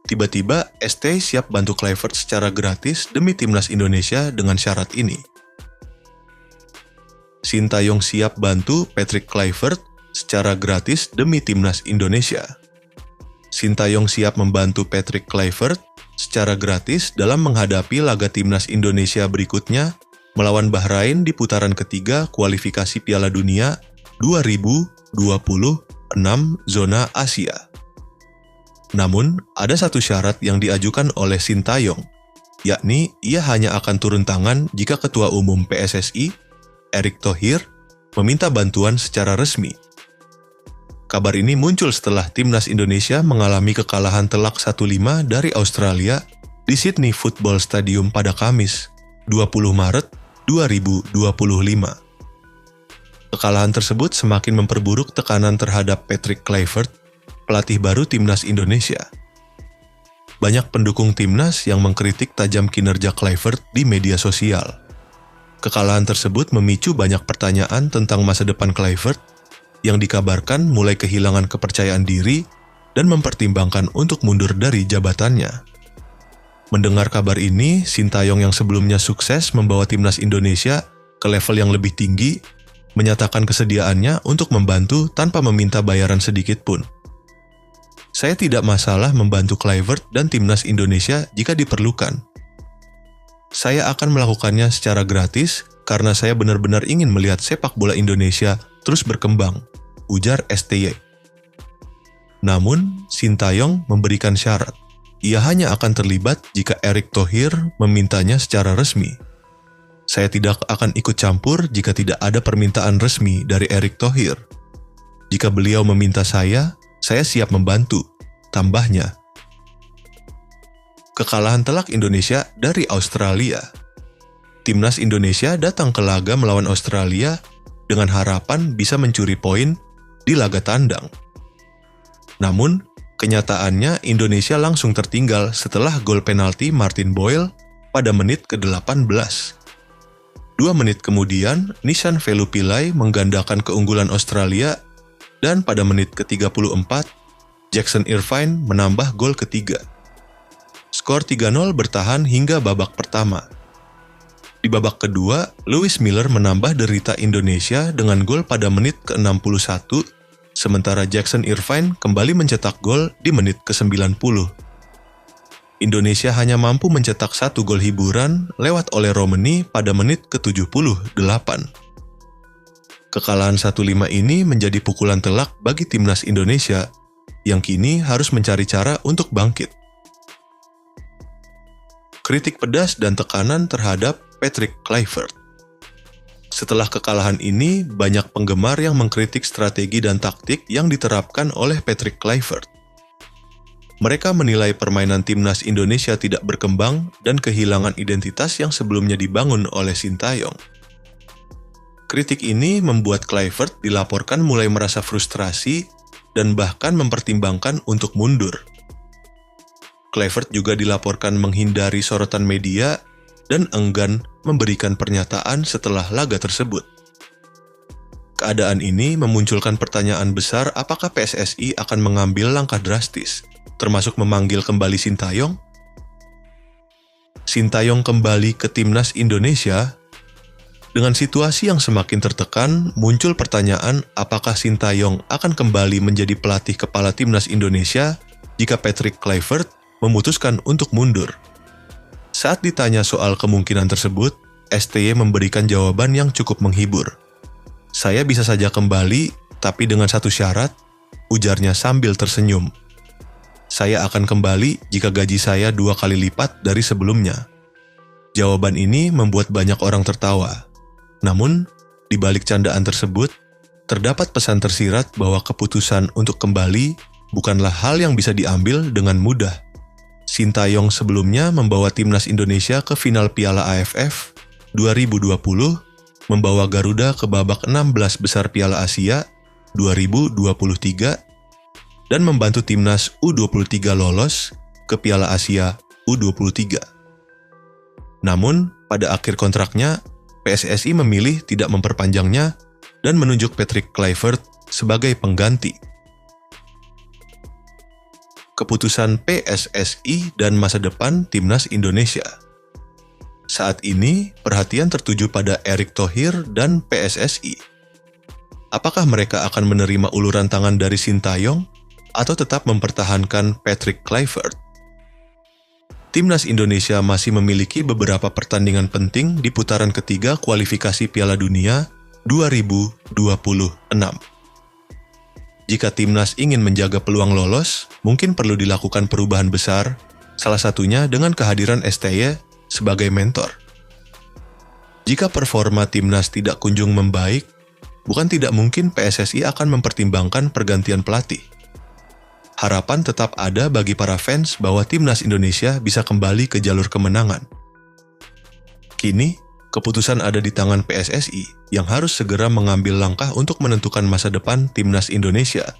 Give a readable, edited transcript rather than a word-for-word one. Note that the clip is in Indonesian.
Tiba-tiba ST siap bantu Kluivert secara gratis demi timnas Indonesia dengan syarat ini. Sintayong siap bantu Patrick Kluivert secara gratis demi timnas Indonesia. Sintayong siap membantu Patrick Kluivert secara gratis dalam menghadapi laga timnas Indonesia berikutnya melawan Bahrain di putaran ketiga kualifikasi Piala Dunia 2026 zona Asia. Namun, ada satu syarat yang diajukan oleh Sintayong, yakni ia hanya akan turun tangan jika Ketua Umum PSSI, Erick Thohir, meminta bantuan secara resmi. Kabar ini muncul setelah timnas Indonesia mengalami kekalahan telak 1-5 dari Australia di Sydney Football Stadium pada Kamis, 20 Maret 2025. Kekalahan tersebut semakin memperburuk tekanan terhadap Patrick Kluivert, pelatih baru timnas Indonesia. Banyak pendukung timnas yang mengkritik tajam kinerja Kluivert di media sosial. Kekalahan tersebut memicu banyak pertanyaan tentang masa depan Kluivert yang dikabarkan mulai kehilangan kepercayaan diri dan mempertimbangkan untuk mundur dari jabatannya. Mendengar kabar ini, Sintayong yang sebelumnya sukses membawa timnas Indonesia ke level yang lebih tinggi, menyatakan kesediaannya untuk membantu tanpa meminta bayaran sedikit pun. Saya tidak masalah membantu Kluivert dan timnas Indonesia jika diperlukan. Saya akan melakukannya secara gratis karena saya benar-benar ingin melihat sepak bola Indonesia terus berkembang, ujar STY. Namun, Sintayong memberikan syarat. Ia hanya akan terlibat jika Erick Thohir memintanya secara resmi. Saya tidak akan ikut campur jika tidak ada permintaan resmi dari Erick Thohir. Jika beliau meminta saya siap membantu, tambahnya. Kekalahan telak Indonesia dari Australia. Timnas Indonesia datang ke laga melawan Australia dengan harapan bisa mencuri poin di laga tandang. Namun, kenyataannya Indonesia langsung tertinggal setelah gol penalti Martin Boyle pada menit ke-18. 2 menit kemudian, Nishan Velupillai menggandakan keunggulan Australia dan pada menit ke-34, Jackson Irvine menambah gol ketiga. Skor 3-0 bertahan hingga babak pertama. Di babak kedua, Lewis Miller menambah derita Indonesia dengan gol pada menit ke-61, sementara Jackson Irvine kembali mencetak gol di menit ke-90. Indonesia hanya mampu mencetak 1 gol hiburan lewat oleh Romani pada menit ke-78. Kekalahan 1-5 ini menjadi pukulan telak bagi timnas Indonesia yang kini harus mencari cara untuk bangkit. Kritik pedas dan tekanan terhadap Patrick Kluivert. Setelah kekalahan ini, banyak penggemar yang mengkritik strategi dan taktik yang diterapkan oleh Patrick Kluivert. Mereka menilai permainan timnas Indonesia tidak berkembang dan kehilangan identitas yang sebelumnya dibangun oleh Sintayong. Kritik ini membuat Kluivert dilaporkan mulai merasa frustrasi dan bahkan mempertimbangkan untuk mundur. Kluivert juga dilaporkan menghindari sorotan media dan enggan memberikan pernyataan setelah laga tersebut. Keadaan ini memunculkan pertanyaan besar apakah PSSI akan mengambil langkah drastis, termasuk memanggil kembali Sintayong? Sintayong kembali ke timnas Indonesia. Dengan situasi yang semakin tertekan, muncul pertanyaan apakah Sintayong akan kembali menjadi pelatih kepala timnas Indonesia jika Patrick Kluivert memutuskan untuk mundur. Saat ditanya soal kemungkinan tersebut, STY memberikan jawaban yang cukup menghibur. Saya bisa saja kembali, tapi dengan satu syarat, ujarnya sambil tersenyum. Saya akan kembali jika gaji saya 2 kali lipat dari sebelumnya. Jawaban ini membuat banyak orang tertawa. Namun, di balik candaan tersebut, terdapat pesan tersirat bahwa keputusan untuk kembali bukanlah hal yang bisa diambil dengan mudah. Sintayong sebelumnya membawa timnas Indonesia ke final Piala AFF 2020, membawa Garuda ke babak 16 besar Piala Asia 2023, dan membantu timnas U23 lolos ke Piala Asia U23. Namun, pada akhir kontraknya, PSSI memilih tidak memperpanjangnya dan menunjuk Patrick Kluivert sebagai pengganti. keputusan PSSI dan masa depan Timnas Indonesia. Saat ini, perhatian tertuju pada Erick Thohir dan PSSI. Apakah mereka akan menerima uluran tangan dari Sintayong atau tetap mempertahankan Patrick Kluivert? Timnas Indonesia masih memiliki beberapa pertandingan penting di putaran ketiga kualifikasi Piala Dunia 2026. Jika timnas ingin menjaga peluang lolos, mungkin perlu dilakukan perubahan besar, salah satunya dengan kehadiran STY sebagai mentor. Jika performa timnas tidak kunjung membaik, bukan tidak mungkin PSSI akan mempertimbangkan pergantian pelatih. Harapan tetap ada bagi para fans bahwa timnas Indonesia bisa kembali ke jalur kemenangan. Kini, keputusan ada di tangan PSSI yang harus segera mengambil langkah untuk menentukan masa depan timnas Indonesia